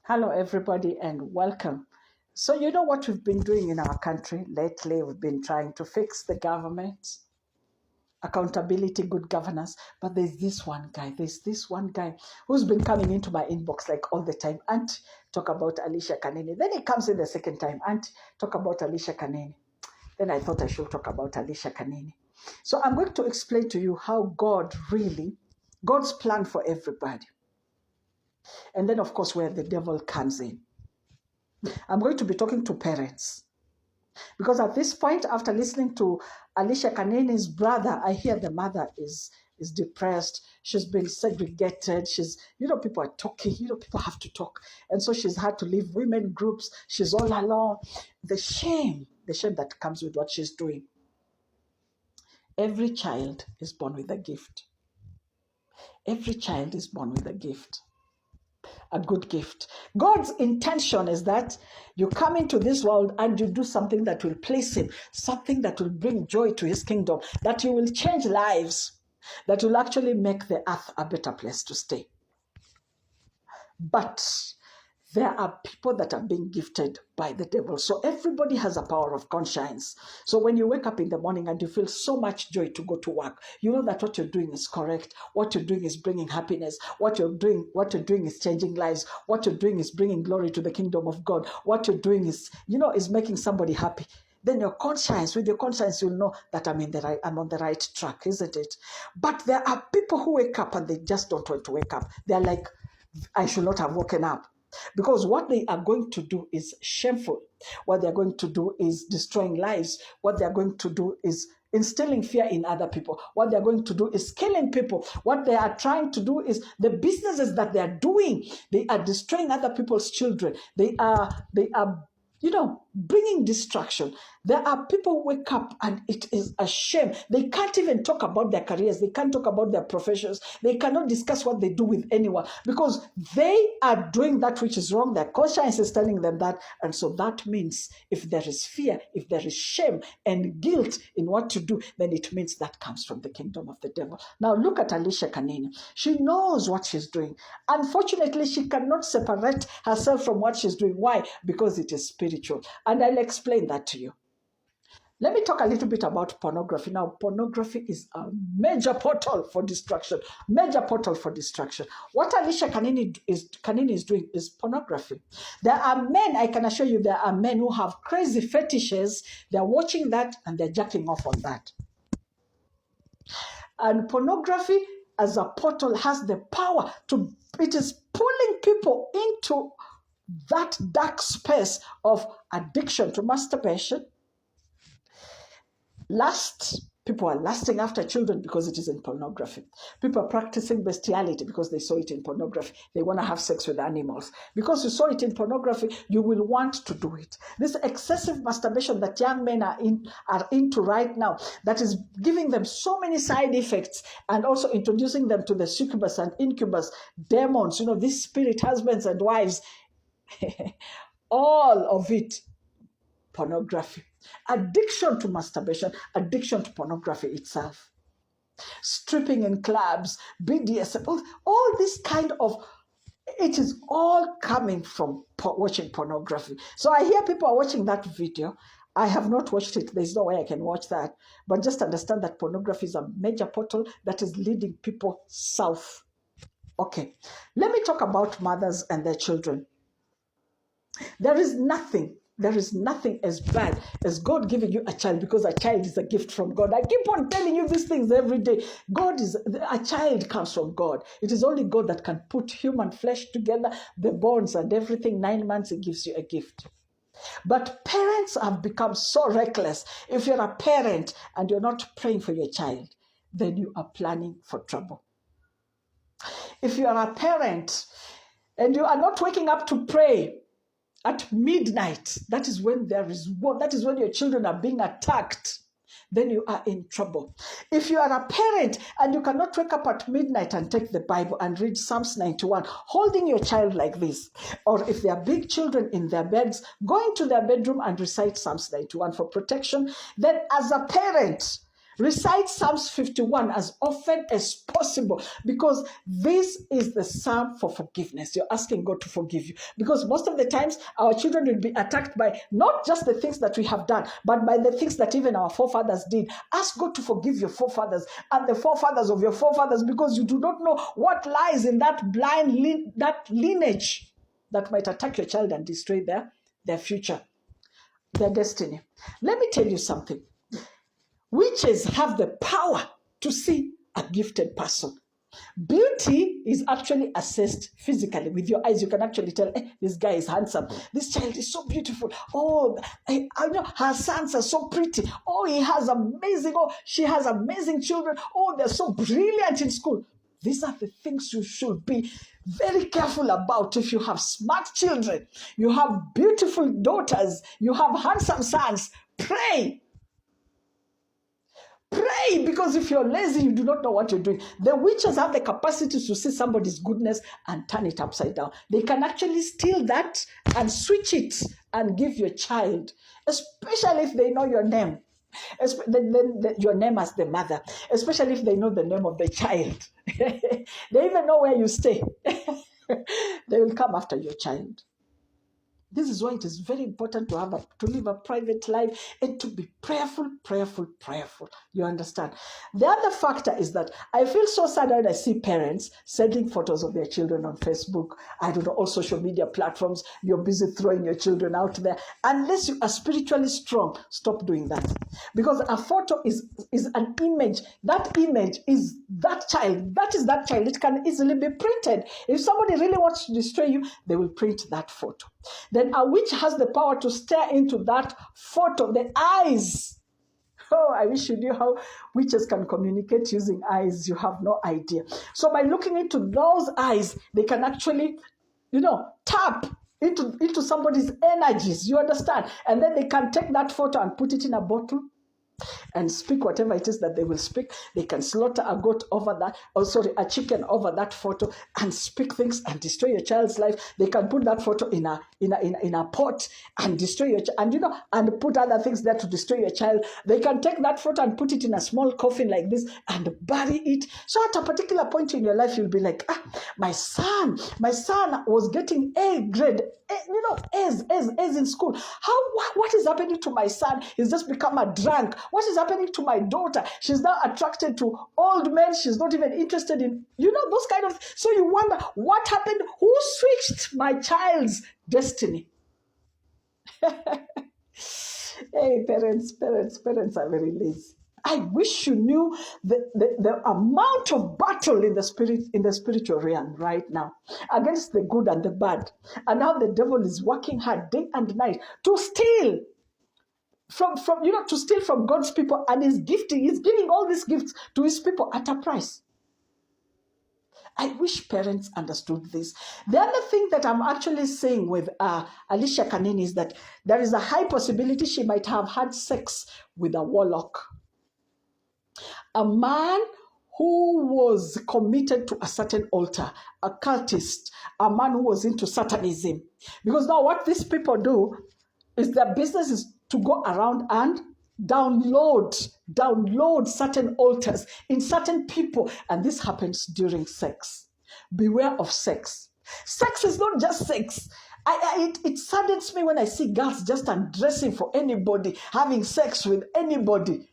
Hello, everybody, and welcome. So, you know what we've been doing in our country lately? We've been trying to fix the government, accountability, good governance. But there's this one guy who's been coming into my inbox like all the time. Aunt, talk about Alicia Kanini. Then he comes in the second time. Aunt, talk about Alicia Kanini. Then I thought I should talk about Alicia Kanini. So I'm going to explain to you how God's plan for everybody. And then, of course, where the devil comes in. I'm going to be talking to parents. Because at this point, after listening to Alicia Kanini's brother, I hear the mother is depressed. She's been segregated. People are talking. People have to talk. And so she's had to leave women groups. She's all alone. The shame that comes with what she's doing. Every child is born with a gift. Every child is born with a gift. A good gift. God's intention is that you come into this world and you do something that will please him, something that will bring joy to his kingdom, that you will change lives, that will actually make the earth a better place to stay. But there are people that are being gifted by the devil. So everybody has a power of conscience. So when you wake up in the morning and you feel so much joy to go to work, you know that what you're doing is correct. What you're doing is bringing happiness. What you're doing is changing lives. What you're doing is bringing glory to the kingdom of God. What you're doing is making somebody happy. Then with your conscience, you'll know that I'm on the right track, isn't it? But there are people who wake up and they just don't want to wake up. They're like, I should not have woken up. Because what they are going to do is shameful. What they're going to do is destroying lives. What they're going to do is instilling fear in other people. What they're going to do is killing people. What they are trying to do is the businesses that they are doing. They are destroying other people's children. They are bringing destruction. There are people who wake up and it is a shame. They can't even talk about their careers. They can't talk about their professions. They cannot discuss what they do with anyone because they are doing that which is wrong. Their conscience is telling them that. And so that means if there is fear, if there is shame and guilt in what to do, then it means that comes from the kingdom of the devil. Now look at Alicia Kanini. She knows what she's doing. Unfortunately, she cannot separate herself from what she's doing. Why? Because it is spiritual. And I'll explain that to you. Let me talk a little bit about pornography. Now, pornography is a major portal for destruction. Major portal for destruction. What Alicia Kanini is doing is pornography. There are men, I can assure you, there are men who have crazy fetishes. They're watching that and they're jacking off on that. And pornography as a portal has the power it is pulling people into that dark space of addiction to masturbation. People are lusting after children because it is in pornography. People are practicing bestiality because they saw it in pornography. They want to have sex with animals. Because you saw it in pornography, you will want to do it. This excessive masturbation that young men are into right now, that is giving them so many side effects and also introducing them to the succubus and incubus demons, these spirit husbands and wives, all of it, pornography. Addiction to masturbation, addiction to pornography itself. Stripping in clubs, BDSM, all this kind of, it is all coming from watching pornography. So I hear people are watching that video. I have not watched it. There's no way I can watch that. But just understand that pornography is a major portal that is leading people south. Okay, let me talk about mothers and their children. There is nothing as bad as God giving you a child, because a child is a gift from God. I keep on telling you these things every day. A child comes from God. It is only God that can put human flesh together, the bones and everything. 9 months, He gives you a gift. But parents have become so reckless. If you're a parent and you're not praying for your child, then you are planning for trouble. If you are a parent and you are not waking up to pray at midnight, that is when there is war. That is when your children are being attacked. Then you are in trouble. If you are a parent and you cannot wake up at midnight and take the Bible and read Psalms 91, holding your child like this, or if they are big children in their beds, going to their bedroom and recite Psalms 91 for protection, then as a parent, Recite Psalms 51 as often as possible, because this is the psalm for forgiveness. You're asking God to forgive you, because most of the times our children will be attacked by not just the things that we have done, but by the things that even our forefathers did. Ask God to forgive your forefathers and the forefathers of your forefathers, because you do not know what lies in that that lineage that might attack your child and destroy their future, their destiny. Let me tell you something. Witches have the power to see a gifted person. Beauty is actually assessed physically with your eyes. You can actually tell, this guy is handsome. This child is so beautiful. Oh, I know her sons are so pretty. Oh, she has amazing children. Oh, they're so brilliant in school. These are the things you should be very careful about. If you have smart children, you have beautiful daughters, you have handsome sons, pray. Pray, because if you're lazy, you do not know what you're doing. The witches have the capacity to see somebody's goodness and turn it upside down. They can actually steal that and switch it and give your child, especially if they know your name. Your name as the mother, especially if they know the name of the child. They even know where you stay. They will come after your child. This is why it is very important to live a private life and to be prayerful. You understand? The other factor is that I feel so sad when I see parents sending photos of their children on Facebook, I don't know, all social media platforms. You're busy throwing your children out there. Unless you are spiritually strong, stop doing that. Because a photo is an image. That image is that child. That is that child. It can easily be printed. If somebody really wants to destroy you, they will print that photo. Then a witch has the power to stare into that photo, the eyes. Oh, I wish you knew how witches can communicate using eyes. You have no idea. So by looking into those eyes, they can actually, tap into somebody's energies. You understand? And then they can take that photo and put it in a bottle and speak whatever it is that they will speak. They can slaughter a goat over that, a chicken over that photo, and speak things and destroy your child's life. They can put that photo in a pot and destroy your child, and put other things there to destroy your child. They can take that photo and put it in a small coffin like this and bury it. So at a particular point in your life, you'll be like, my son was getting A grade, A's in school. What is happening to my son? He's just become a drunk. What is happening to my daughter? She's now attracted to old men. She's not even interested in, those kind of. So you wonder, what happened? Who switched my child's destiny? Hey, parents are very lazy. I wish you knew the amount of battle in the spiritual realm right now against the good and the bad, and how the devil is working hard day and night to steal from God's people, and he's giving all these gifts to his people at a price. I wish parents understood this. The other thing that I'm actually saying with Alicia Kanini is that there is a high possibility she might have had sex with a warlock. A man who was committed to a certain altar, a cultist, a man who was into Satanism. Because now what these people do is their business is to go around and download certain altars in certain people. And this happens during sex. Beware of sex. Sex is not just sex. It saddens me when I see girls just undressing for anybody, having sex with anybody.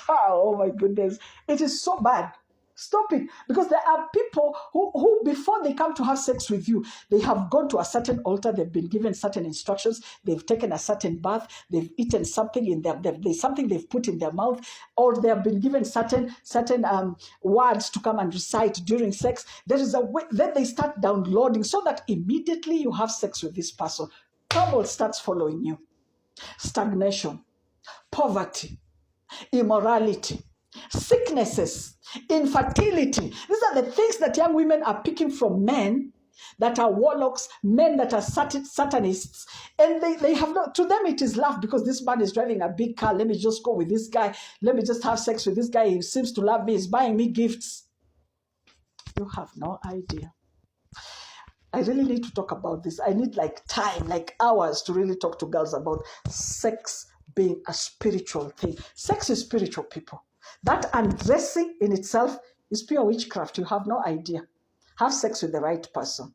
Oh my goodness. It is so bad. Stop it. Because there are people who before they come to have sex with you, they have gone to a certain altar, they've been given certain instructions, they've taken a certain bath, they've eaten something in there's something they've put in their mouth, or they have been given certain words to come and recite during sex. There is a way, then they start downloading so that immediately you have sex with this person, trouble starts following you. Stagnation, poverty, immorality, sicknesses, infertility. These are the things that young women are picking from men that are warlocks, men that are satanists. And they have not, to them it is love because this man is driving a big car. Let me just go with this guy. Let me just have sex with this guy. He seems to love me. He's buying me gifts. You have no idea. I really need to talk about this. I need like time, like hours to really talk to girls about sex being a spiritual thing. Sex is spiritual, people. That undressing in itself is pure witchcraft. You have no idea. Have sex with the right person.